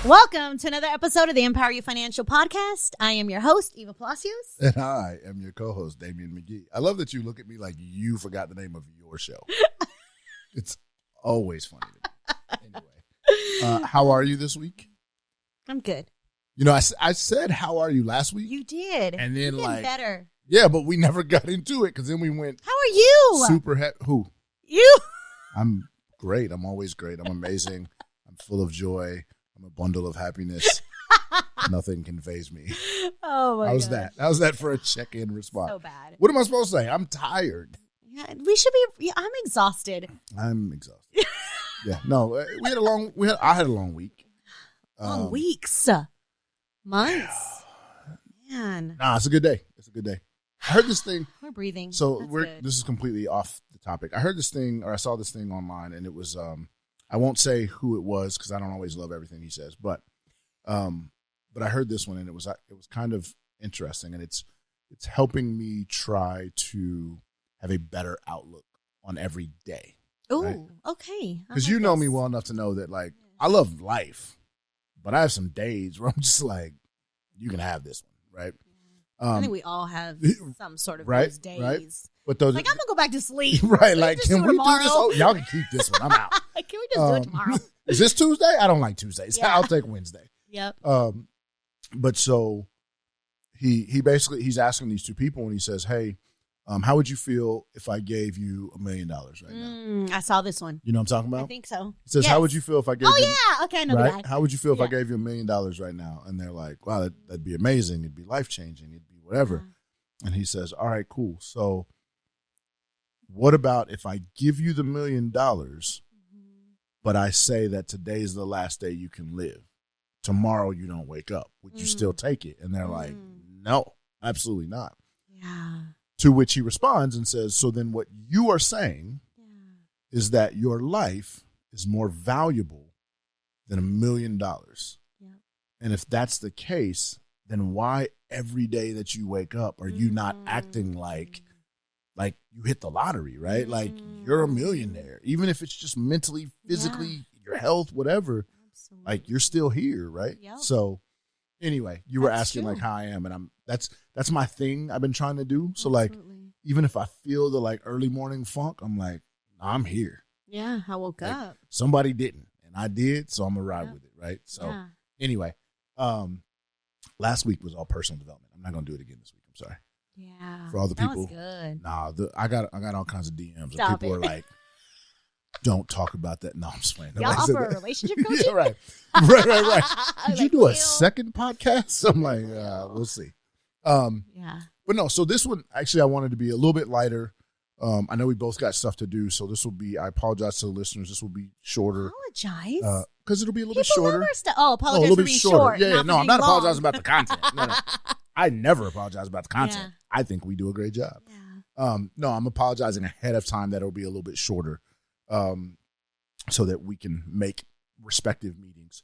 Welcome to another episode of the EmpowerYou Financial Podcast. I am your host, Eva Palacios. And I am your co-host, Damian McGee. I love that you look at me like you forgot the name of your show. It's always funny to me. Anyway, how are you this week? I'm good. You know, I said, how are you last week? You did. And then You're better. Yeah, but we never got into it because then we went. How are you? Super who? You. I'm great. I'm always great. I'm amazing. I'm full of joy. I'm a bundle of happiness. Nothing can faze me. Oh my god. How's that for a check-in response? So bad. What am I supposed to say? I'm tired. Yeah, we should be. I'm exhausted. I'm exhausted. Yeah. No, I had a long week. Long weeks. Months. Man. Nah, it's a good day. It's a good day. I heard this thing. We're breathing. So That's this is completely off the topic. I heard this thing, or I saw this thing online, and it was I won't say who it was because I don't always love everything he says, but I heard this one and it was kind of interesting, and it's helping me try to have a better outlook on every day. Oh, right? Okay. Because you know me well enough to know that I love life, but I have some days where I'm just like, you can have this one, right? I think we all have some sort of right, those days. Right? But those, I'm gonna go back to sleep. Right? Like, can we do tomorrow? this? Oh, y'all can keep this one. I'm out. Can we just do it tomorrow? Is this Tuesday? I don't like Tuesdays. Yeah. I'll take Wednesday. Yep. But so he basically he's asking these two people, and he says, "Hey, how would you feel if I gave you $1 million right now?" I saw this one. You know what I'm talking about? I think so. He says, Yes. "How would you feel if I gave?" Oh you, yeah. Okay, I know right? the guy. How would you feel if I Yeah. gave you $1 million right now? And they're like, "Wow, that'd be amazing. It'd be life changing. It'd be whatever." Yeah. And he says, "All right, cool. So, what about if I give you the $1 million, but I say that today's the last day you can live? Tomorrow you don't wake up. Would you still take it?" And they're like, "No, absolutely not." Yeah. To which he responds and says, "So then what you are saying is that your life is more valuable than $1 million. Yeah. And if that's the case, then why every day that you wake up are you not acting like you hit the lottery, right? Like you're a millionaire, even if it's just mentally, physically, your health, whatever, Absolutely. like you're still here, right?" Yep. So anyway, you were That's asking true. like how I am, and that's my thing I've been trying to do. So Absolutely. even if I feel the early morning funk, I'm like, I'm here. Yeah, I woke Like, up. Somebody didn't, and I did, so I'm gonna ride with it, right? So Yeah. anyway, last week was all personal development. I'm not gonna do it again this week. I'm sorry. Yeah. For all the That people. was good. Nah, I got all kinds of DMs. Stop And people it. are like, "Don't talk about that." No, I'm just playing. Y'all Nobody said offer a that. relationship coaching? Yeah, right. Right. Did you Like, do a well. second podcast? I'm like, we'll see. Yeah. But no, so this one, actually, I wanted to be a little bit lighter. I know we both got stuff to do, so this will be, I apologize to the listeners, this will be shorter. Apologize. Because it'll be a little bit People shorter. love our stuff. A Oh, apologize little for bit being shorter. short. Yeah, for no, I'm being not long. apologizing about the content. No. I never apologize about the content. Yeah. I think we do a great job. Yeah. No, I'm apologizing ahead of time that it'll be a little bit shorter, so that we can make respective meetings.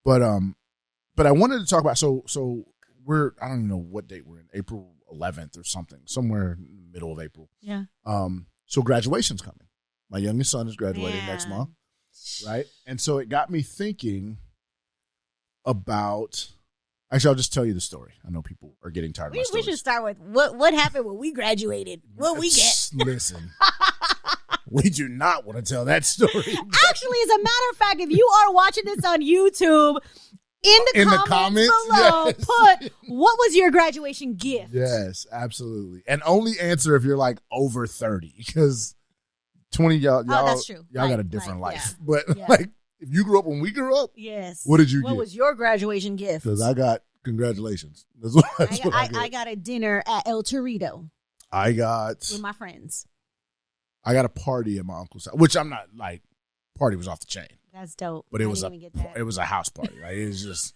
But I wanted to talk about, so I don't even know what date we're in, April 11th or something, somewhere in the middle of April. Yeah. So graduation's coming. My youngest son is graduating next month, right? And so it got me thinking about, actually, I'll just tell you the story. I know people are getting tired of my We stories. should start with what happened when we graduated. What we get. Listen, we do not want to tell that story. Actually, as a matter of fact, if you are watching this on YouTube, in the comments below, yes. put what was your graduation gift? Yes, absolutely. And only answer if you're over 30, because 20 y'all that's true. Y'all got a Right, different right, life. yeah. But Yeah. if you grew up when we grew up, Yes. what did you get? What was your graduation gift? Because I got congratulations. That's what I got a dinner at El Torito I got with my friends. I got a party at my uncle's house, which I'm not party was off the chain. That's dope. But it I was didn't even get that. it was a house party. Like, it was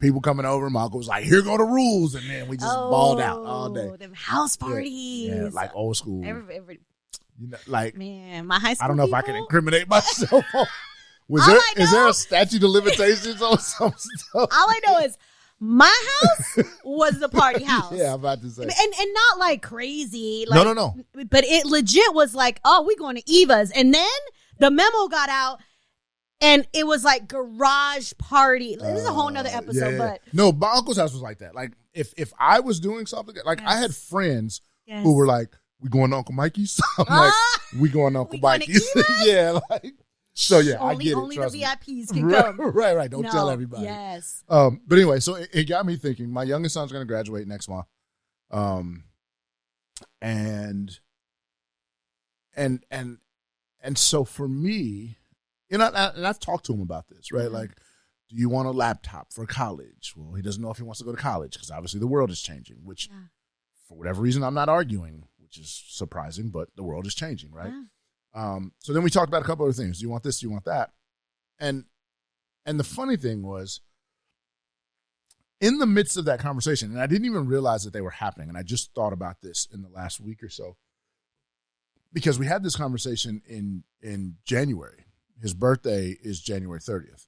people coming over. My uncle was like, "Here go the rules," and then we just balled out all day. Them house parties. Yeah, like old school. Every You know, like, man, my high school. I don't know if I can people- incriminate myself. Is there a statute of limitations on some stuff? All I know is my house was the party house. Yeah, I'm about to say. And not like crazy. Like, No. But it legit was like, oh, we going to Eva's. And then the memo got out. And it was like garage party. This is a whole nother episode, but no, my uncle's house was like that. Like if I was doing something, like I had friends who were like, "We going to Uncle Mikey's?" I'm like, "We going to Uncle Mikey's?" Yeah, like so. Yeah, I get it. Only the VIPs can come. Right. Don't tell everybody. Yes. But anyway, so it got me thinking. My youngest son's going to graduate next month, and so for me. And I've talked to him about this, right? Like, do you want a laptop for college? Well, he doesn't know if he wants to go to college because obviously the world is changing, which for whatever reason I'm not arguing, which is surprising, but the world is changing, right? Yeah. So then we talked about a couple other things. Do you want this? Do you want that? And the funny thing was, in the midst of that conversation, and I didn't even realize that they were happening, and I just thought about this in the last week or so, because we had this conversation in January. His birthday is January 30th.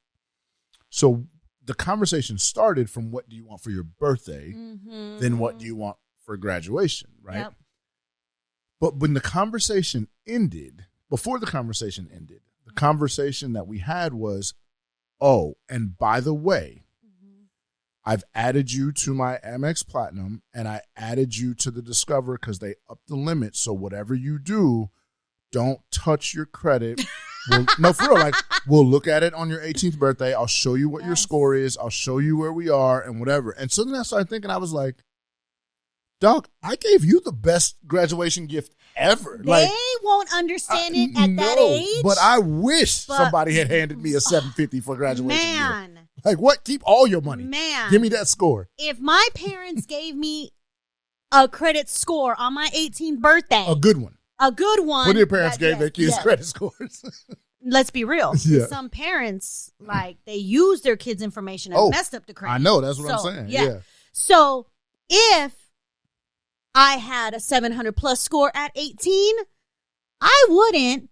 So the conversation started from what do you want for your birthday, then what do you want for graduation, right? Yep. But when the conversation ended, before the conversation ended, the conversation that we had was, oh, and by the way, I've added you to my Amex Platinum and I added you to the Discover because they upped the limit. So whatever you do, don't touch your credit. No, for real. Like, we'll look at it on your 18th birthday. I'll show you what your score is. I'll show you where we are and whatever. And so then I started thinking, I was like, dog, I gave you the best graduation gift ever. They won't understand it at that age. But I wish somebody had handed me a $750 for graduation gift. Like, what? Keep all your money. Man. Give me that score. If my parents gave me a credit score on my 18th birthday. A good one. When your parents gave their kids credit scores. Let's be real. Yeah. Some parents, like, they use their kids' information and messed up the credit. I know. That's what I'm saying. Yeah. So if I had a 700 plus score at 18, I wouldn't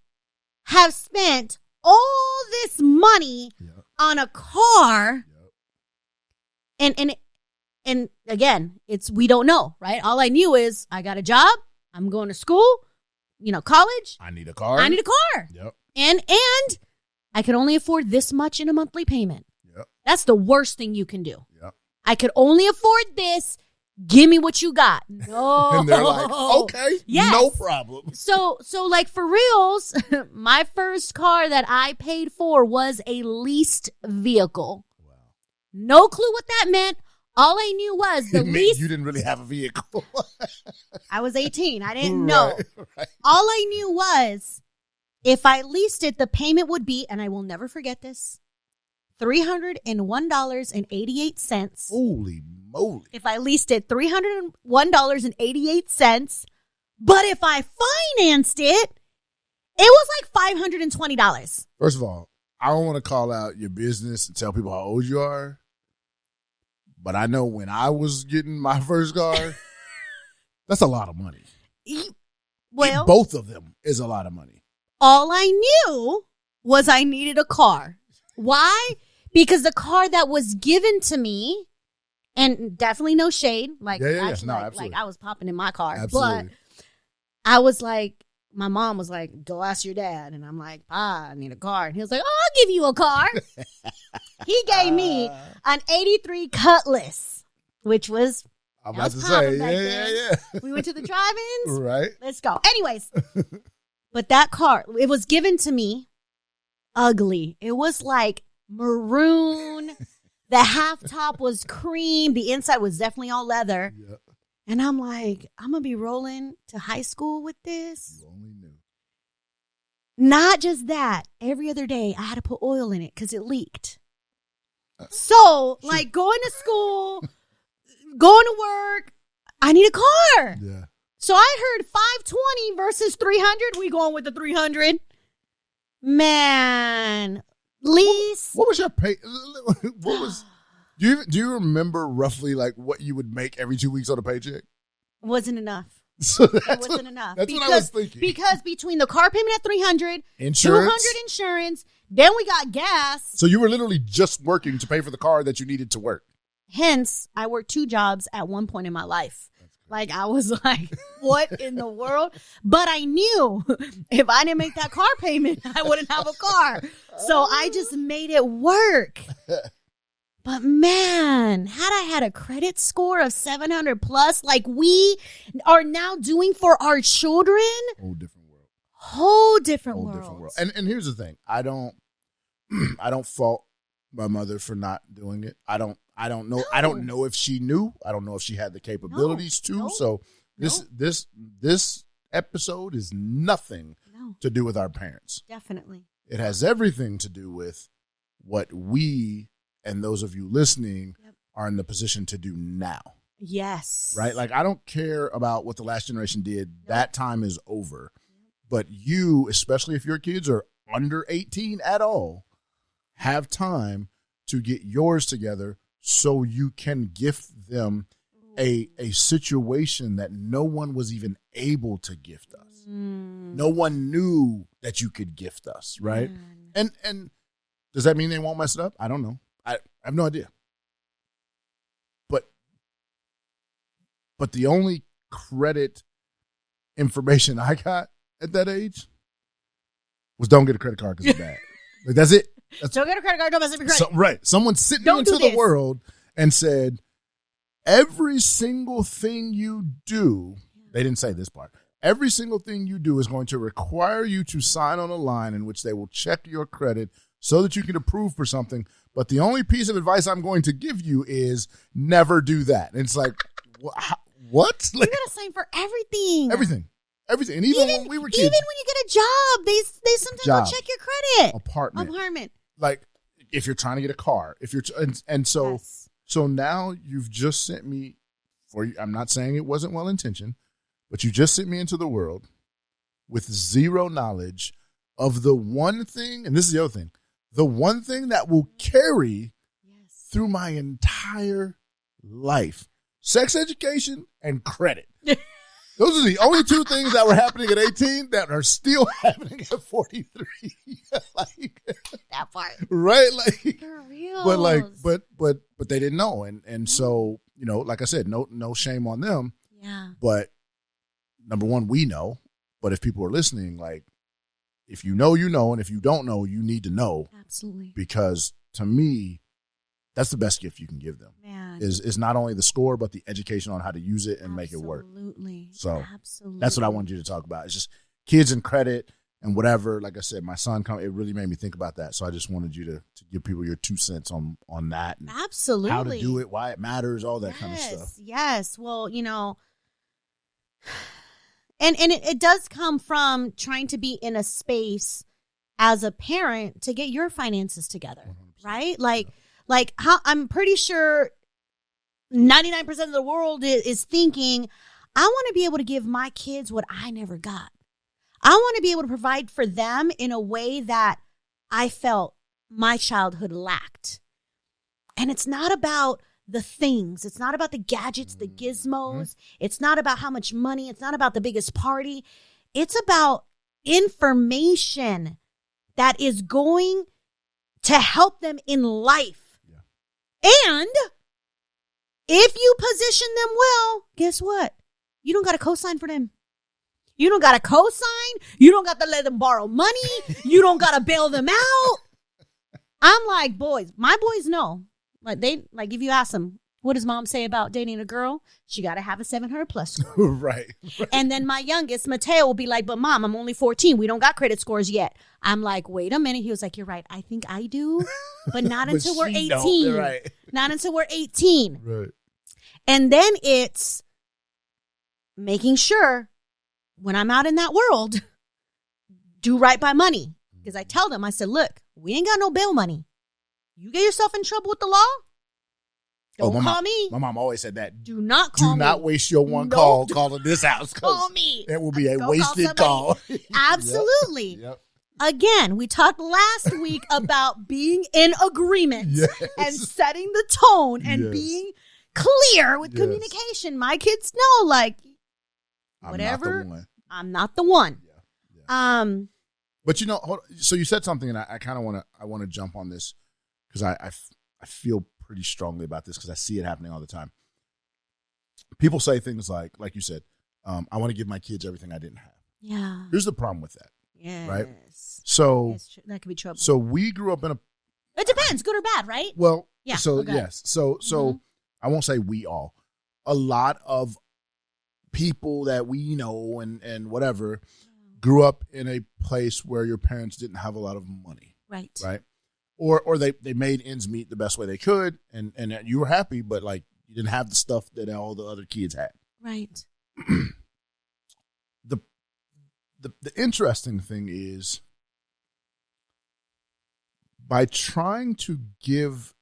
have spent all this money on a car. And again, we don't know, right? All I knew is I got a job. I'm going to school. College. I need a car. Yep. And I could only afford this much in a monthly payment. Yep. That's the worst thing you can do. Yep. I could only afford this. Give me what you got. No. And they're like, okay, no problem. So like for reals, my first car that I paid for was a leased vehicle. Wow. No clue what that meant. All I knew was the lease. You didn't really have a vehicle. I was 18. I didn't know. Right. All I knew was if I leased it, the payment would be, and I will never forget this, $301.88. Holy moly. If I leased it, $301.88. But if I financed it, it was like $520. First of all, I don't want to call out your business and tell people how old you are. But I know when I was getting my first car, that's a lot of money. Well, both of them is a lot of money. All I knew was I needed a car. Why? Because the car that was given to me, and definitely no shade, absolutely. Like I was popping in my car, absolutely. But I was like, my mom was like, go ask your dad. And I'm like, Pa, I need a car. And he was like, oh, I'll give you a car. He gave me an 83 Cutlass, which was, I'm about to say, yeah. We went to the drive-ins. Right. Let's go. Anyways, but that car, it was given to me ugly. It was like maroon. The half top was cream. The inside was definitely all leather. Yep. And I'm like, I'm going to be rolling to high school with this. You only knew. Not just that. Every other day, I had to put oil in it because it leaked. So, like, going to school, going to work, I need a car. Yeah. So I heard 520 versus 300. We going with the 300. Man, lease. What was your pay? What was... Do you remember roughly like what you would make every 2 weeks on a paycheck? Wasn't enough. So it wasn't enough. That's what I was thinking. Because between the car payment at $300, insurance, $200 insurance, then we got gas. So you were literally just working to pay for the car that you needed to work. Hence, I worked 2 jobs at one point in my life. Like, I was like, what in the world? But I knew if I didn't make that car payment, I wouldn't have a car. So I just made it work. But man, had I had a credit score of 700 plus, like we are now doing for our children. Whole different world. And here's the thing. I don't fault my mother for not doing it. I don't know. No. I don't know if she knew. I don't know if she had the capabilities to. No. So this episode is nothing to do with our parents. Definitely. It has everything to do with what we and those of you listening are in the position to do now. Yes. Right? Like, I don't care about what the last generation did. Nope. That time is over. But you, especially if your kids are under 18 at all, have time to get yours together so you can gift them a situation that no one was even able to gift us. No one knew that you could gift us, right? And does that mean they won't mess it up? I don't know. I have no idea. But the only credit information I got at that age was don't get a credit card because it's bad. Like, that's it. Don't get a credit card, don't mess up your credit. Right. Someone sitting into the world and said, every single thing you do, they didn't say this part, every single thing you do is going to require you to sign on a line in which they will check your credit so that you can approve for something. But the only piece of advice I'm going to give you is never do that. And it's like, what? Like, you got to sign for everything. Everything. And even when we were kids. Even when you get a job, they sometimes will check your credit. Apartment. Like, if you're trying to get a car. So now you've just sent me, I'm not saying it wasn't well-intentioned, but you just sent me into the world with zero knowledge of the one thing, and this is the other thing, the one thing that will carry through my entire life. Sex education and credit. Those are the only two things that were happening at 18 that are still happening at 43. Like, that part. Right? Like, for real. But they didn't know. And so, like I said, no shame on them. Yeah. But number one, we know. But if people are listening, like, if you know, you know, and if you don't know, you need to know. Absolutely. Because to me, that's the best gift you can give them. Man. Is not only the score, but the education on how to use it and make it work. Absolutely. So that's what I wanted you to talk about. It's just kids and credit and whatever. Like I said, my son, it really made me think about that. So I just wanted you to give people your 2 cents on that. And absolutely. How to do it, why it matters, all that kind of stuff. Yes. Well, and it does come from trying to be in a space as a parent to get your finances together, 100%. Right? Like how I'm pretty sure 99% of the world is thinking, I want to be able to give my kids what I never got. I want to be able to provide for them in a way that I felt my childhood lacked. And it's not about the things. It's not about the gadgets, the gizmos. It's not about how much money. It's not about the biggest party. It's about information that is going to help them in life. And if you position them well, guess what? You don't got to co-sign for them. You don't got to co-sign. You don't got to let them borrow money. You don't got to bail them out. I'm like, my boys know. Like if you ask them, what does mom say about dating a girl? She got to have a 700 plus score. Right. And then my youngest, Mateo, will be like, but mom, I'm only 14. We don't got credit scores yet. I'm like, wait a minute. He was like, you're right. I think I do, but not until we're 18. Right. Not until we're 18. Right. And then it's making sure when I'm out in that world, do right by money. Because I tell them, I said, look, we ain't got no bail money. You get yourself in trouble with the law, don't call me. My mom always said that. Do not call me. Do not waste your one call calling this house. Call me. It will be a wasted call. Absolutely. Yep. Again, we talked last week about being in agreement and setting the tone and being clear with communication. My kids know, like, whatever. I'm not the one. Yeah. But so you said something, and I kind of want to jump on this because I feel pretty strongly about this because I see it happening all the time. people say things like you said, I want to give my kids everything I didn't have. Yeah. Here's the problem with that. Yes. Right? So that could be trouble. So we grew up in a. It depends, good or bad, right? Well, yeah. So okay. yes, so I won't say we all. A lot of people that we know and whatever grew up in a place where your parents didn't have a lot of money. Right. Right. Or they made ends meet the best way they could, and you were happy, but like you didn't have the stuff that all the other kids had. Right. The interesting thing is, by trying to give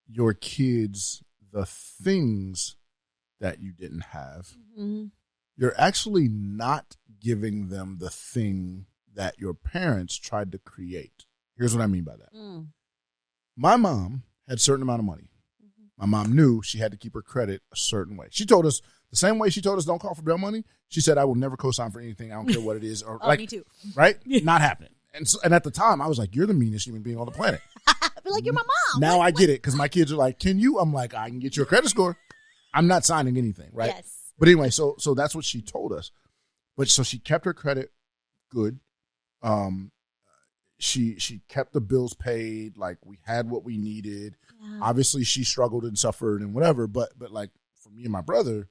your kids the things that you didn't have, you're actually not giving them the thing that your parents tried to create. Here's what I mean by that. My mom had a certain amount of money. My mom knew she had to keep her credit a certain way. She told us the same way she told us don't call for bail money. She said, I will never co-sign for anything. I don't care what it is. Or me too. Right? Not happening. And at the time, I was like, you're the meanest human being on the planet. But like, you're my mom. Now I get it, because my kids are like, can you? I'm like, I can get you a credit score. I'm not signing anything, right? Yes. But anyway, so that's what she told us. But so she kept her credit good. She kept the bills paid. Like, we had what we needed. Yeah. Obviously, she struggled and suffered and whatever. But like, for me and my brother,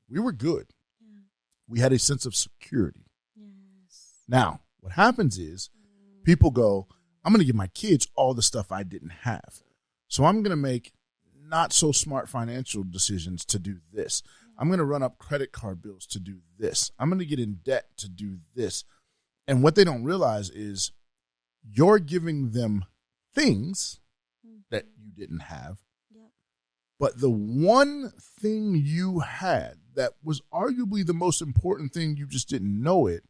we were good. Yeah. We had a sense of security. Yes. Now, what happens is people go, I'm going to give my kids all the stuff I didn't have. So I'm going to make not so smart financial decisions to do this. I'm going to run up credit card bills to do this. I'm going to get in debt to do this. And what they don't realize is you're giving them things that you didn't have. Yep. But the one thing you had that was arguably the most important thing, you just didn't know it,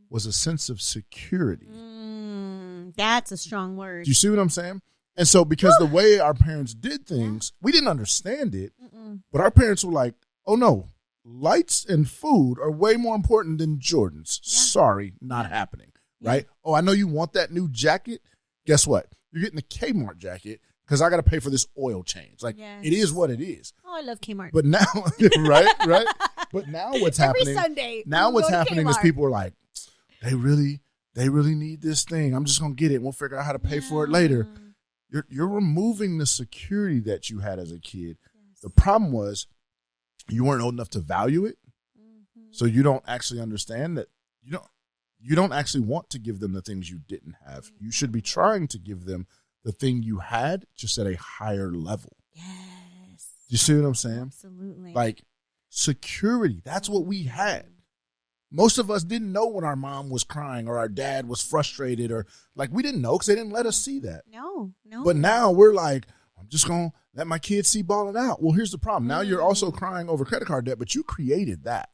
was a sense of security. That's a strong word. Do you see what I'm saying? And so because the way our parents did things, we didn't understand it, but our parents were like, oh no, lights and food are way more important than Jordans. Yeah. Sorry, not happening. Right? Oh, I know you want that new jacket. Guess what? You're getting the Kmart jacket because I got to pay for this oil change. Like, it is what it is. Oh, I love Kmart. But now, right? But now what's happening? Every Sunday. Now what's happening is people are like, they really need this thing. I'm just going to get it. We'll figure out how to pay for it later. You're removing the security that you had as a kid. Yes. The problem was you weren't old enough to value it. So you don't actually understand that you don't actually want to give them the things you didn't have. You should be trying to give them the thing you had, just at a higher level. Yes. You see what I'm saying? Absolutely. Like, security, that's what we had. Most of us didn't know when our mom was crying or our dad was frustrated, or like, we didn't know because they didn't let us see that. No. But now we're like, I'm just going to let my kids see balling out. Well, here's the problem. Now you're also crying over credit card debt, but you created that.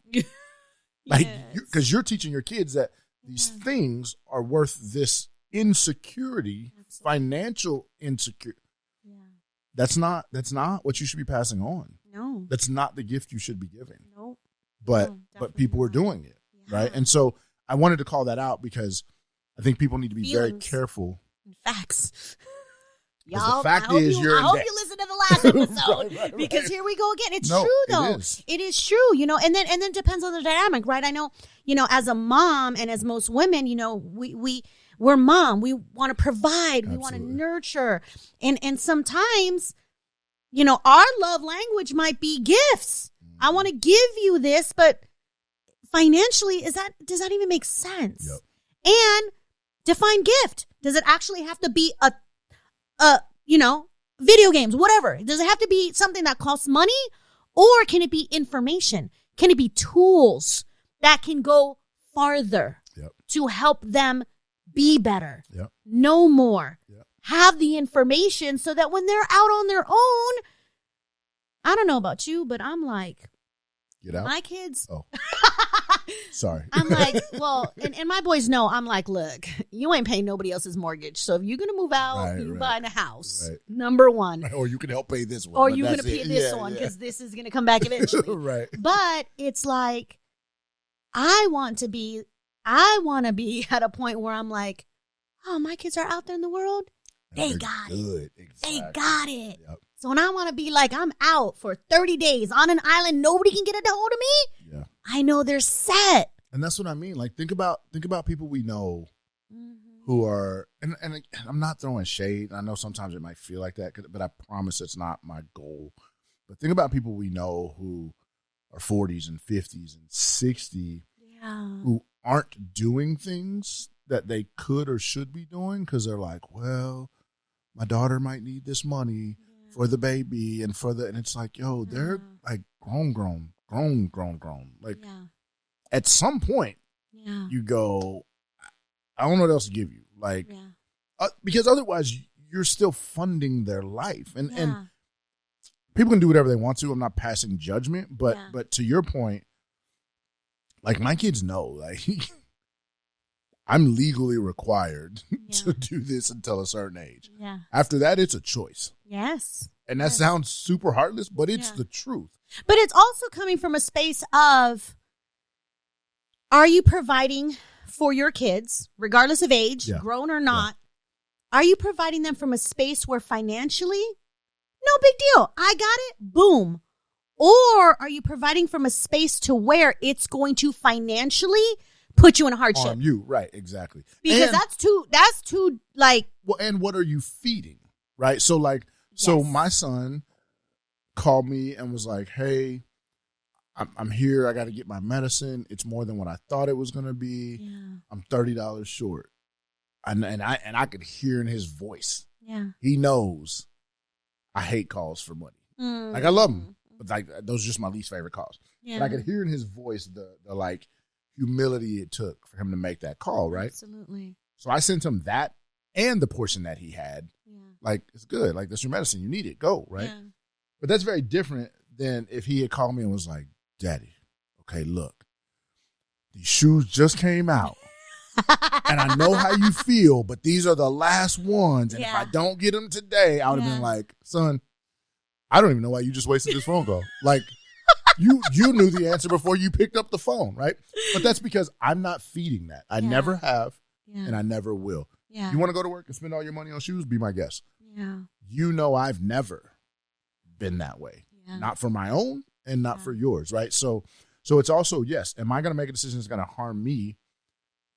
Like, because you're teaching your kids that these things are worth this insecurity, financial insecurity. Yeah. That's not what you should be passing on. No. That's not the gift you should be giving. No. But people are doing it. Right. And so I wanted to call that out because I think people need to be very careful. Facts. Y'all, the fact is, I hope you listen to the last episode right. Because here we go again. It's true though. It is true, and then it depends on the dynamic, right? I know, as a mom and as most women, we're mom. We want to provide. Absolutely. We want to nurture. And sometimes, our love language might be gifts. I want to give you this, but financially, does that even make sense? Yep. And define gift. Does it actually have to be a video games, whatever? Does it have to be something that costs money, or can it be information? Can it be tools that can go farther to help them be better, know more, have the information so that when they're out on their own, I don't know about you, but I'm like, get out. My kids. Oh, sorry. I'm like, well, and my boys know. I'm like, look, you ain't paying nobody else's mortgage. So if you're gonna move out, you're buying a house. Right. Number one, or you can help pay this one, or you're gonna pay this one because this is gonna come back eventually. Right. But it's like, I want to be at a point where I'm like, oh, my kids are out there in the world. They got it. Exactly. They got it. Yep. So when I want to be like, I'm out for 30 days on an island, nobody can get a hold of me. Yeah. I know they're set. And that's what I mean. Like, think about people we know who are, and I'm not throwing shade. I know sometimes it might feel like that, but I promise it's not my goal. But think about people we know who are 40s and 50s and 60 who aren't doing things that they could or should be doing because they're like, well, my daughter might need this money for the baby and and it's like, yo, they're like grown. Like at some point you go, I don't know what else to give you. Like, because otherwise you're still funding their life and people can do whatever they want to. I'm not passing judgment, but to your point, like my kids know, like I'm legally required to do this until a certain age. Yeah. After that, it's a choice. Yes. And that sounds super heartless, but it's the truth. But it's also coming from a space of, are you providing for your kids, regardless of age, grown or not? Are you providing them from a space where financially, no big deal, I got it, boom. Or are you providing from a space to where it's going to financially put you in a hardship? Harm you, right, exactly. Because that's too like. Well, and what are you feeding, right? So like, so my son called me and was like, hey, I'm here. I got to get my medicine. It's more than what I thought it was going to be. Yeah. I'm $30 short. And I could hear in his voice. Yeah. He knows I hate calls for money. Like I love them, but like those are just my least favorite calls. Yeah. But I could hear in his voice the like humility it took for him to make that call, right? Absolutely. So I sent him that and the portion that he had. Yeah. Like, it's good. Like, that's your medicine. You need it. Go, right? Yeah. But that's very different than if he had called me and was like, Daddy, okay, look, these shoes just came out. And I know how you feel, but these are the last ones. And if I don't get them today, I would have been like, son, I don't even know why you just wasted this phone call. Like, you knew the answer before you picked up the phone, right? But that's because I'm not feeding that. I never have, and I never will. Yeah. You want to go to work and spend all your money on shoes? Be my guest. Yeah. You know I've never been that way. Yeah. Not for my own and not for yours, right? So it's also, yes, am I going to make a decision that's going to harm me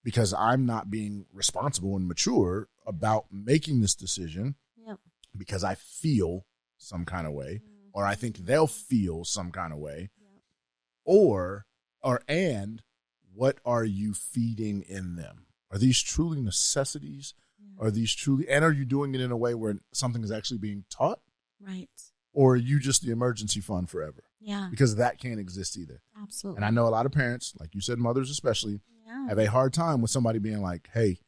because I'm not being responsible and mature about making this decision because I feel some kind of way or I think they'll feel some kind of way or what are you feeding in them? Are these truly necessities? Are these truly, and are you doing it in a way where something is actually being taught? Right. Or are you just the emergency fund forever? Yeah. Because that can't exist either. Absolutely. And I know a lot of parents, like you said, mothers especially, have a hard time with somebody being like, hey,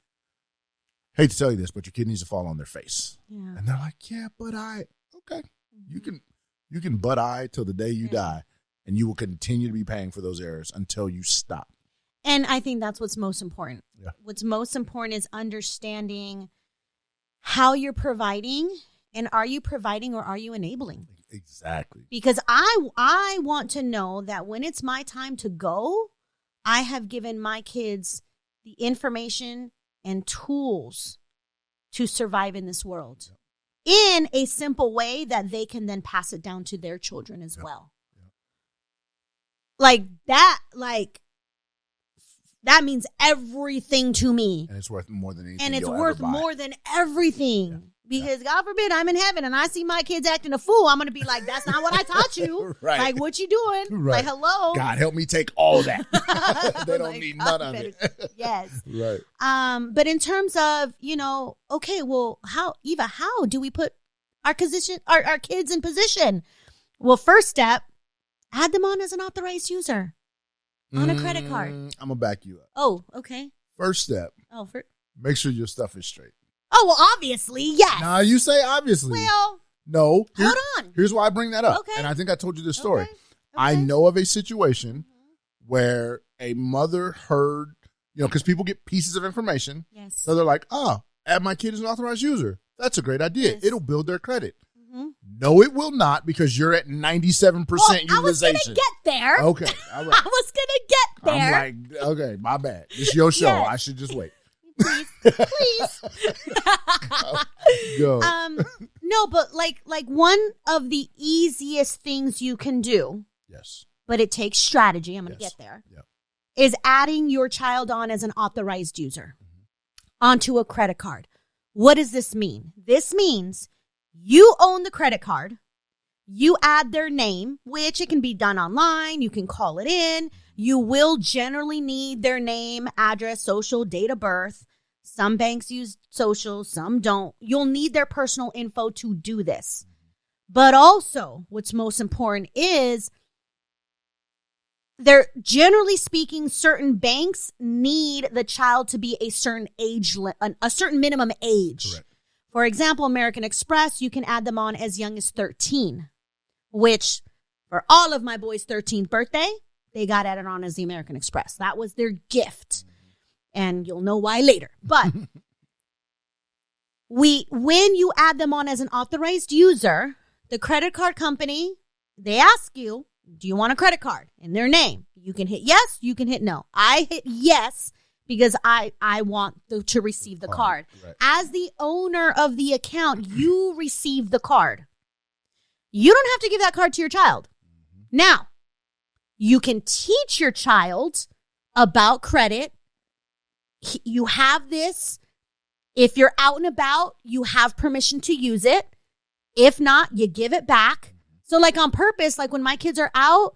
hate to tell you this, but your kid needs to fall on their face. Yeah. And they're like, yeah, but okay. Mm-hmm. You can but till the day you die, and you will continue to be paying for those errors until you stop. And I think that's what's most important. Yeah. What's most important is understanding how you're providing, and are you providing or are you enabling? Exactly. Because I want to know that when it's my time to go, I have given my kids the information and tools to survive in this world in a simple way that they can then pass it down to their children as well. Yeah. That means everything to me. And it's worth more than anything. And it's worth more than everything. Yeah. Because God forbid I'm in heaven and I see my kids acting a fool. I'm going to be like, that's not what I taught you. Right. Like, what you doing? Right. Like, hello. God, help me take all that. They don't need none of it. Yes. Right. But in terms of, okay, well, how do we put our kids in position? Well, first step, add them on as an authorized user on a credit card. I'm going to back you up. Oh, okay. First step, make sure your stuff is straight. Oh, well, obviously, yes. Nah, you say obviously. Well, no. Hold on. Here's why I bring that up. Okay. And I think I told you this story. Okay. I know of a situation where a mother heard, because people get pieces of information. Yes. So they're like, add my kid as an authorized user. That's a great idea. Yes. It'll build their credit. Mm-hmm. No, it will not, because you're at 97% utilization. I was going to get there. Okay. All right. I was going to get there. I'm like, okay, my bad. It's your show. Yes. I should just wait. Please. Go. No, No, but like one of the easiest things you can do. Yes. But it takes strategy. I'm going to get there. Yep. Is adding your child on as an authorized user onto a credit card. What does this mean? This means you own the credit card. You add their name, which it can be done online. You can call it in. You will generally need their name, address, social, date of birth. Some banks use social, some don't. You'll need their personal info to do this. But also, what's most important is they're generally speaking, certain banks need the child to be a certain age, a certain minimum age. Correct. For example, American Express, you can add them on as young as 13, which for all of my boys' 13th birthday, they got added on as the American Express. That was their gift. And you'll know why later. But when you add them on as an authorized user, the credit card company, they ask you, do you want a credit card in their name? You can hit yes, you can hit no. I hit yes because I want to receive the card. Right. As the owner of the account, you receive the card. You don't have to give that card to your child. Now, you can teach your child about credit. You have this. If you're out and about, you have permission to use it. If not, you give it back. So like on purpose, like when my kids are out,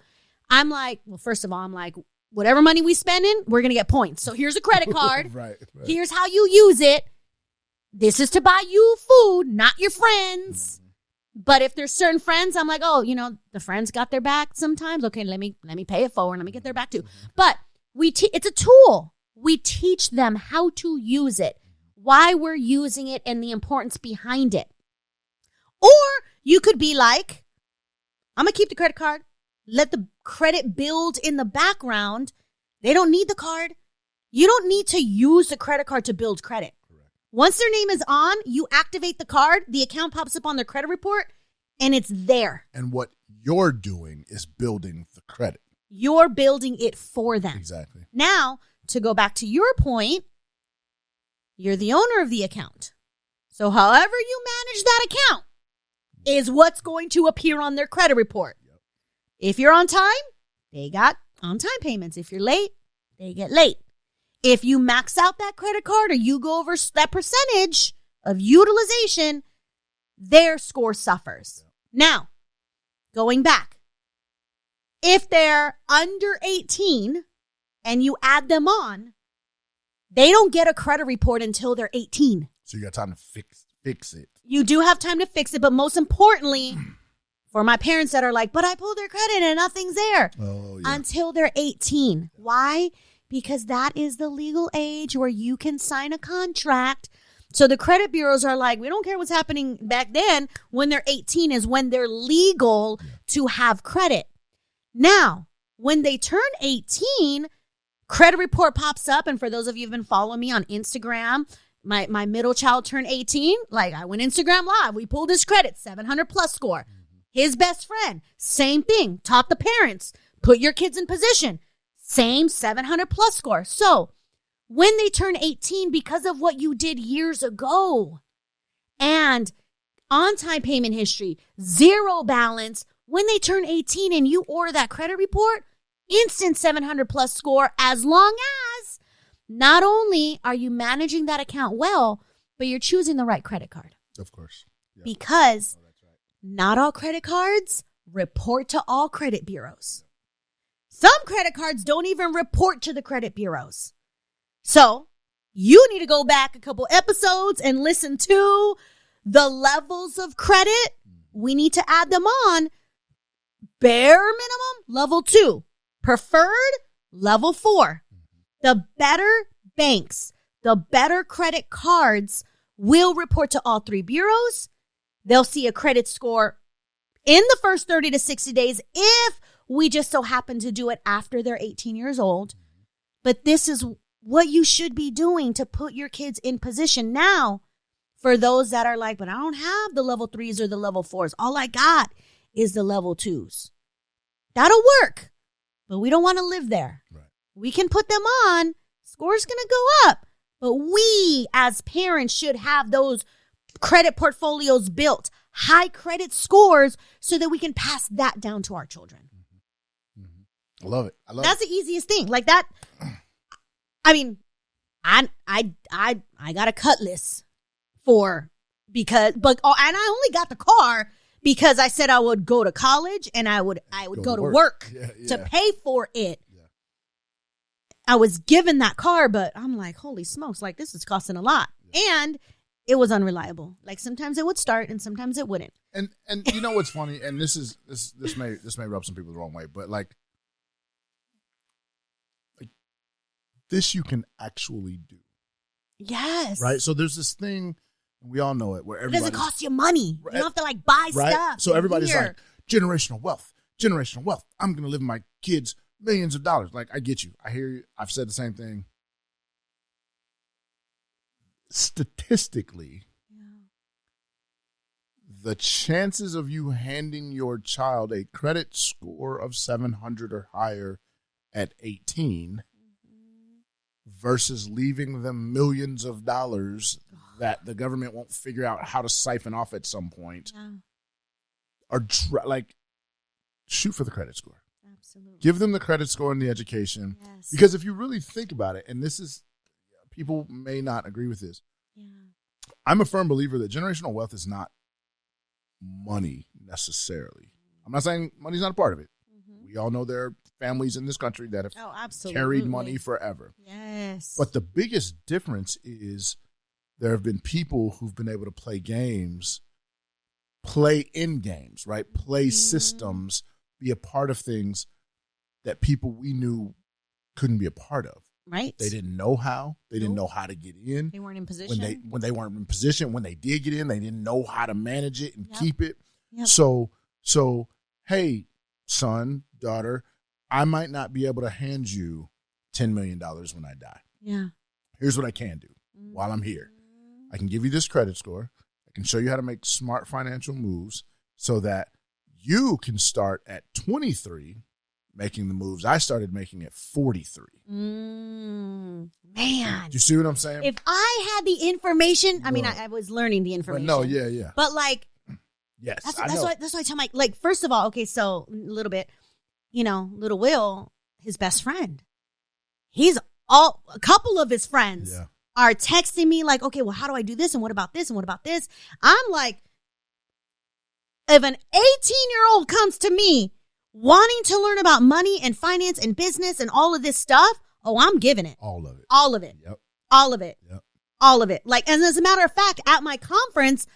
I'm like, well, first of all, I'm like, whatever money we spending, we're going to get points. So here's a credit card. Right. Here's how you use it. This is to buy you food, not your friends. But if there's certain friends, I'm like, oh, the friends got their back sometimes. Okay, let me pay it forward. Let me get their back too. But it's a tool. We teach them how to use it, why we're using it, and the importance behind it. Or you could be like, I'm going to keep the credit card. Let the credit build in the background. They don't need the card. You don't need to use the credit card to build credit. Correct. Once their name is on, you activate the card, the account pops up on their credit report, and it's there. And what you're doing is building the credit. You're building it for them. Exactly. Now, to go back to your point, you're the owner of the account. So however you manage that account is what's going to appear on their credit report. Yep. If you're on time, they got on-time payments. If you're late, they get late. If you max out that credit card or you go over that percentage of utilization, their score suffers. Yep. Now, going back, if they're under 18 and you add them on, they don't get a credit report until they're 18. So you got time to fix it. You do have time to fix it, but most importantly, for my parents that are like, but I pulled their credit and nothing's there. Oh, yeah. Until they're 18. Why? Because that is the legal age where you can sign a contract. So the credit bureaus are like, we don't care what's happening back then. When they're 18 is when they're legal to have credit. Now, when they turn 18, credit report pops up. And for those of you who've been following me on Instagram, my middle child turned 18. Like, I went Instagram live. We pulled his credit, 700 plus score. His best friend, same thing. Taught the parents, put your kids in position. Same 700 plus score. So when they turn 18, because of what you did years ago and on-time payment history, zero balance, when they turn 18 and you order that credit report, instant 700 plus score, as long as not only are you managing that account well, but you're choosing the right credit card. Of course. Yeah. Because not all credit cards report to all credit bureaus. Some credit cards don't even report to the credit bureaus. So you need to go back a couple episodes and listen to the levels of credit. We need to add them on. Bare minimum, level 2. Preferred, level 4. The better banks, the better credit cards will report to all 3 bureaus. They'll see a credit score in the first 30 to 60 days if we just so happen to do it after they're 18 years old. But this is what you should be doing to put your kids in position. Now, for those that are like, but I don't have the level 3s or the level 4s. All I got is the level 2s. That'll work, but we don't want to live there. Right. We can put them on. Score's going to go up. But we as parents should have those credit portfolios built. high credit scores so that we can pass that down to our children. I love it. That's the easiest thing. Like that. I mean, I got a cutlass and I only got the car because I said I would go to college and I would go to work to pay for it. Yeah. I was given that car, but I'm like, holy smokes, like this is costing a lot. Yeah. And it was unreliable. Like sometimes it would start and sometimes it wouldn't. And you know what's funny? And this may rub some people the wrong way, but like this you can actually do. Yes. Right? So there's this thing, we all know it, where everybody. It doesn't cost you money. You don't have to like buy stuff. So everybody's like, generational wealth. I'm going to live my kids millions of dollars. Like, I get you. I hear you. I've said the same thing. Statistically, the chances of you handing your child a credit score of 700 or higher at 18 versus leaving them millions of dollars that the government won't figure out how to siphon off at some point are like, shoot for the credit score. Absolutely. Give them the credit score and the education. Yes. Because if you really think about it, and this is, people may not agree with this. Yeah. I'm a firm believer that generational wealth is not money necessarily. I'm not saying money's not a part of it. Mm-hmm. We all know there are families in this country that have carried money forever. Yes. But the biggest difference is there have been people who've been able to play games, play in games, right? Play systems, be a part of things that people we knew couldn't be a part of. Right. They didn't know how. They didn't know how to get in. They weren't in position. When they weren't in position, when they did get in, they didn't know how to manage it and keep it. Yep. So, hey, son, daughter, I might not be able to hand you $10 million when I die. Yeah. Here's what I can do while I'm here. I can give you this credit score. I can show you how to make smart financial moves so that you can start at 23 making the moves I started making at 43. Man. Do you see what I'm saying? If I had the information, I mean, I was learning the information. But no, yeah. But like, yes, that's why I tell my, like, first of all, okay, so a little bit, little Will, his best friend, a couple of his friends are texting me like, okay, well, how do I do this? And what about this? And what about this? I'm like, if an 18-year-old comes to me wanting to learn about money and finance and business and all of this stuff, I'm giving it. All of it. All of it. Yep. All of it. Yep. All of it. Like, and as a matter of fact, at my conference,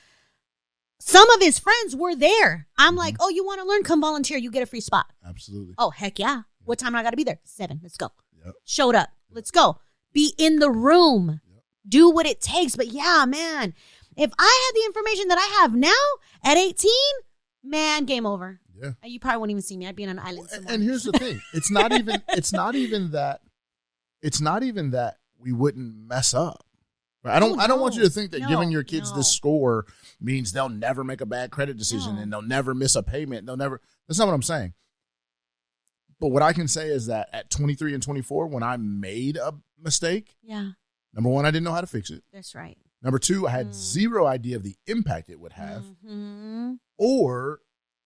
some of his friends were there. I'm like, oh, you want to learn? Come volunteer. You get a free spot. Absolutely. Oh, heck yeah. Yep. What time I got to be there? 7. Let's go. Yep. Showed up. Let's go. Be in the room. Yep. Do what it takes. But yeah, man, if I had the information that I have now at 18, man, game over. Yeah. You probably won't even see me. I'd be on an island somewhere. And here's the thing. It's not even that we wouldn't mess up. Right? I don't want you to think that giving your kids this score means they'll never make a bad credit decision and they'll never miss a payment. That's not what I'm saying. But what I can say is that at 23 and 24, when I made a mistake, number one, I didn't know how to fix it. That's right. Number two, I had zero idea of the impact it would have. Mm-hmm. Or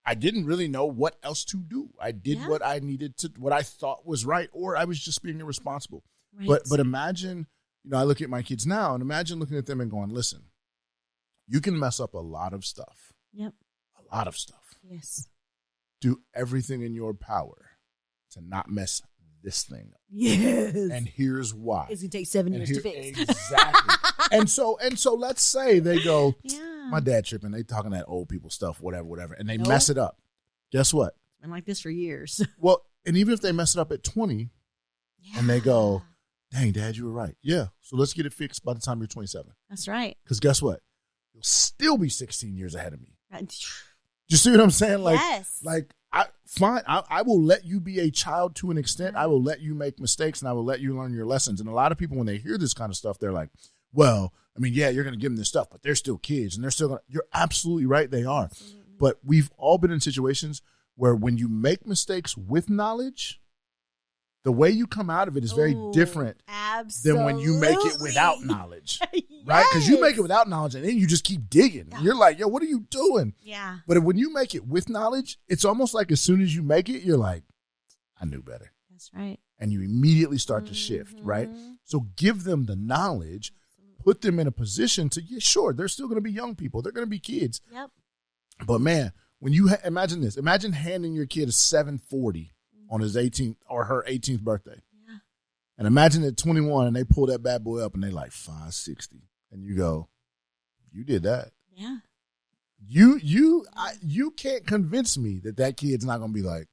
I didn't really know what else to do. I did what I needed to, what I thought was right, or I was just being irresponsible. Right. But imagine, I look at my kids now and imagine looking at them and going, listen, you can mess up a lot of stuff. Yep. A lot of stuff. Yes. Do everything in your power to not mess this thing up. Yes. And here's why. It's going to take 7 years to fix. Exactly. and so let's say they go, my dad tripping, they talking that old people stuff, whatever, and they mess it up. Guess what? It's been like this for years. Well, and even if they mess it up at 20 and they go, dang, Dad, you were right. Yeah. So let's get it fixed by the time you're 27. That's right. Because guess what? You'll still be 16 years ahead of me. Do you see what I'm saying? Like, yes. Like, I will let you be a child to an extent. I will let you make mistakes and I will let you learn your lessons. And a lot of people, when they hear this kind of stuff, they're like, well, I mean, yeah, you're going to give them this stuff, but they're still kids and they're still going to, you're absolutely right. They are. Absolutely. But we've all been in situations where when you make mistakes with knowledge, the way you come out of it is very different than when you make it without knowledge. right? Because you make it without knowledge and then you just keep digging. Yeah. You're like, yo, what are you doing? Yeah. But when you make it with knowledge, it's almost like as soon as you make it, you're like, I knew better. That's right. And you immediately start to shift, right? So give them the knowledge, put them in a position to, yeah, sure, they're still going to be young people. They're going to be kids. Yep. But man, when you imagine this, imagine handing your kid a 740 on his 18th or her 18th birthday. Yeah. And imagine at 21 and they pull that bad boy up and they like 560. And you go, you did that. Yeah. You can't convince me that kid's not going to be like,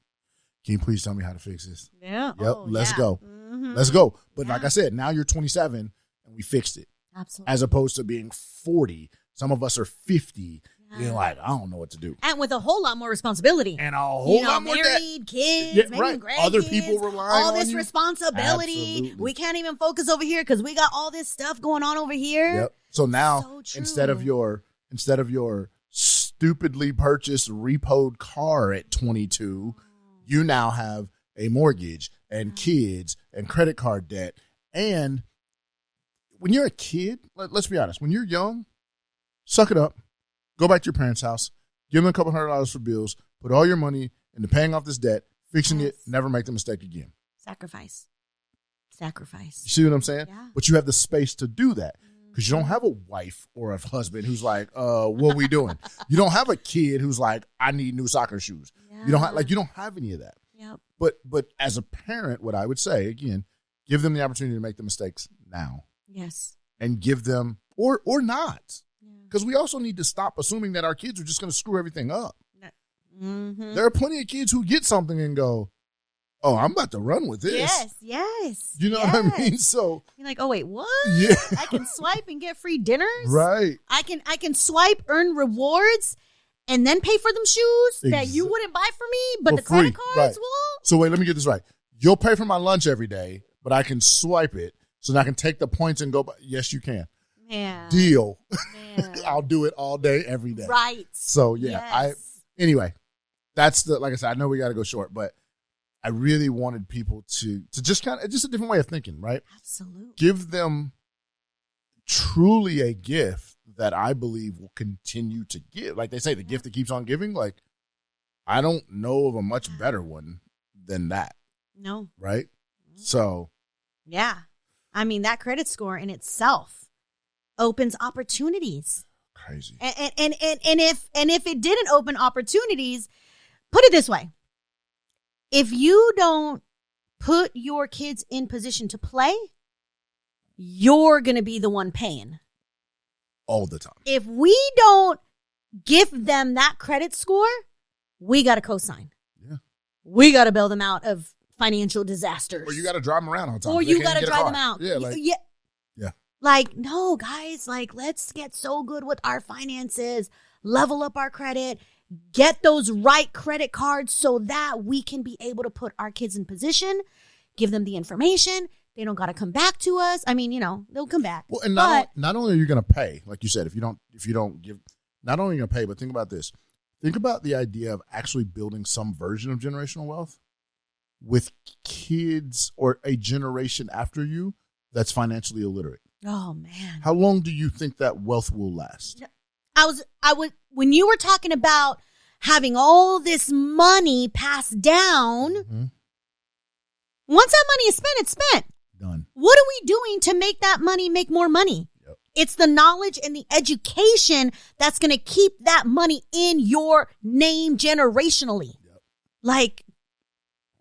can you please tell me how to fix this? Yeah. Yep. Let's go. Let's go. But like I said, now you're 27 and we fixed it. Absolutely. As opposed to being 40. Some of us are 50. You're like, I don't know what to do. And with a whole lot more responsibility. And a whole lot more married, kids, maybe grandkids. Other people relying all on this you. Responsibility. Absolutely. We can't even focus over here because we got all this stuff going on over here. Yep. So now, instead of your stupidly purchased repoed car at 22, you now have a mortgage and kids and credit card debt. And when you're a kid, let's be honest, when you're young, suck it up, go back to your parents' house, give them a couple $100 for bills, put all your money into paying off this debt, fixing it, never make the mistake again. Sacrifice. You see what I'm saying? Yeah. But you have the space to do that because you don't have a wife or a husband who's like, what are we doing? You don't have a kid who's like, I need new soccer shoes. Yeah. You don't have any of that. Yep. But as a parent, what I would say, again, give them the opportunity to make the mistakes now. Yes. And give them, or not. Because we also need to stop assuming that our kids are just going to screw everything up. Mm-hmm. There are plenty of kids who get something and go, oh, I'm about to run with this. Yes. You know what I mean? So you're like, oh, wait, what? Yeah. I can swipe and get free dinners? Right. I can swipe, earn rewards, and then pay for them shoes that you wouldn't buy for me, but the credit cards will? So wait, let me get this right. You'll pay for my lunch every day, but I can swipe it so that I can take the points and go buy. Yes, you can. Man. Deal. Man. I'll do it all day, every day. Right. So yeah, anyway, that's like I said, I know we got to go short, but I really wanted people to just just a different way of thinking, right? Absolutely. Give them truly a gift that I believe will continue to give. Like they say, the gift that keeps on giving. Like, I don't know of a much better one than that. No. Right? So. Yeah. I mean, that credit score in itself opens opportunities. Crazy. And if it didn't open opportunities, put it this way. If you don't put your kids in position to play, you're going to be the one paying. All the time. If we don't give them that credit score, we got to co-sign. Yeah. We got to bail them out of financial disasters. Or you got to drive them around all the time. Or you got to drive them out. Yeah. Yeah. Like, no, guys, like, let's get so good with our finances, level up our credit, get those right credit cards so that we can be able to put our kids in position, give them the information. They don't got to come back to us. I mean, they'll come back. Well, and not only are you going to pay, like you said, if you don't give, not only are you going to pay, but think about this. Think about the idea of actually building some version of generational wealth with kids or a generation after you that's financially illiterate. Oh, man. How long do you think that wealth will last? When you were talking about having all this money passed down, once that money is spent, it's spent. Done. What are we doing to make that money make more money? Yep. It's the knowledge and the education that's going to keep that money in your name generationally. Yep. Like,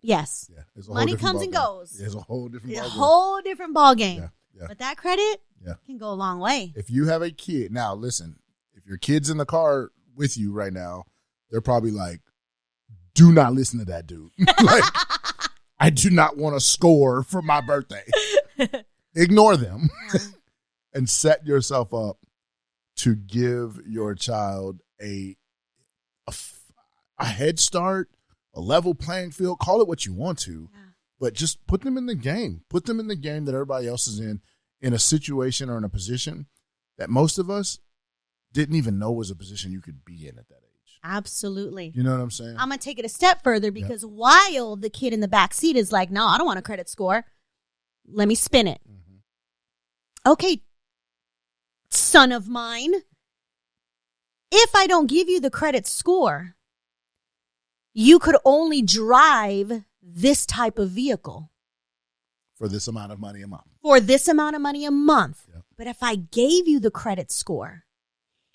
yes, money comes and goes. It's a whole different ballgame. A whole different ballgame. Yeah. Yeah. But that credit can go a long way. If you have a kid, now listen, if your kid's in the car with you right now, they're probably like, do not listen to that dude. Like, I do not want a score for my birthday. Ignore them and set yourself up to give your child a head start, a level playing field. Call it what you want to. Yeah. But just put them in the game. Put them in the game that everybody else is in a situation or in a position that most of us didn't even know was a position you could be in at that age. Absolutely. You know what I'm saying? I'm going to take it a step further because while the kid in the back seat is like, no, I don't want a credit score. Let me spin it. Mm-hmm. Okay. son of mine. If I don't give you the credit score, you could only drive this type of vehicle. For this amount of money a month. Yep. But if I gave you the credit score,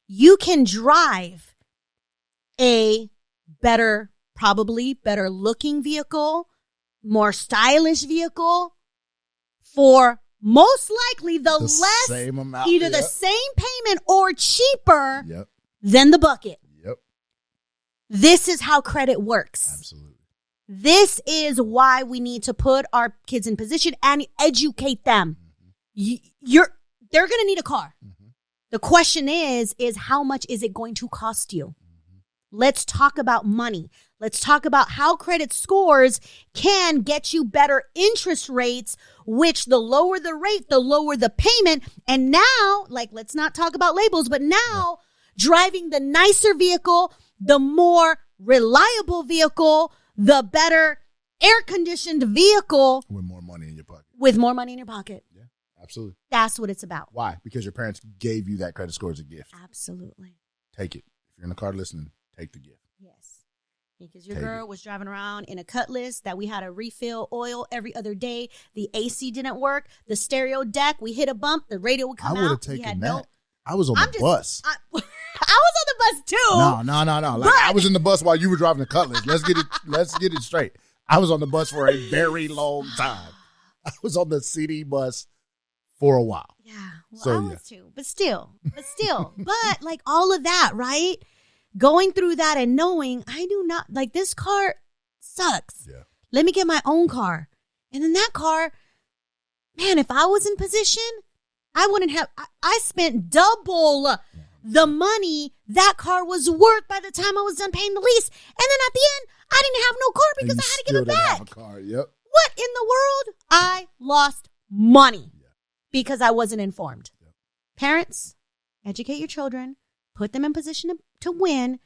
you can drive a probably better looking vehicle, more stylish vehicle for most likely the less, same amount, either the same payment or cheaper than the bucket. Yep. This is how credit works. Absolutely. This is why we need to put our kids in position and educate them. They're going to need a car. The question is how much is it going to cost you? Let's talk about money. Let's talk about how credit scores can get you better interest rates, which the lower the rate, the lower the payment. And now, let's not talk about labels, but now driving the nicer vehicle, the more reliable vehicle, the better air-conditioned vehicle. With more money in your pocket. Yeah, absolutely. That's what it's about. Why? Because your parents gave you that credit score as a gift. Absolutely. Take it. If you're in the car listening, take the gift. Yes. Because your girl was driving around in a Cutlass that we had to refill oil every other day. The AC didn't work. The stereo deck, we hit a bump. The radio would come out. I would have taken that. I was on the bus. I was on the bus too. No. I was in the bus while you were driving the Cutlass. Let's get it straight. I was on the bus for a very long time. I was on the CD bus for a while. Yeah. Well, I was too. But still. But all of that, right? Going through that and knowing I do not this car sucks. Yeah. Let me get my own car. And in that car, man, if I was in position, I wouldn't have, I spent double the money that car was worth by the time I was done paying the lease. And then at the end, I didn't have no car because I had to give it back. Have a car. Yep. What in the world? I lost money because I wasn't informed. Yep. Parents, educate your children, put them in position to win,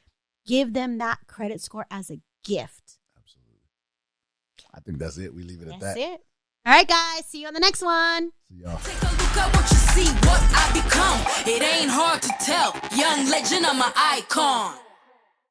give them that credit score as a gift. Absolutely. I think that's it. We leave it at that. That's it. All right, guys. See you on the next one. See y'all. Take a look at what you see, what I become. It ain't hard to tell. Young legend, I'm an icon.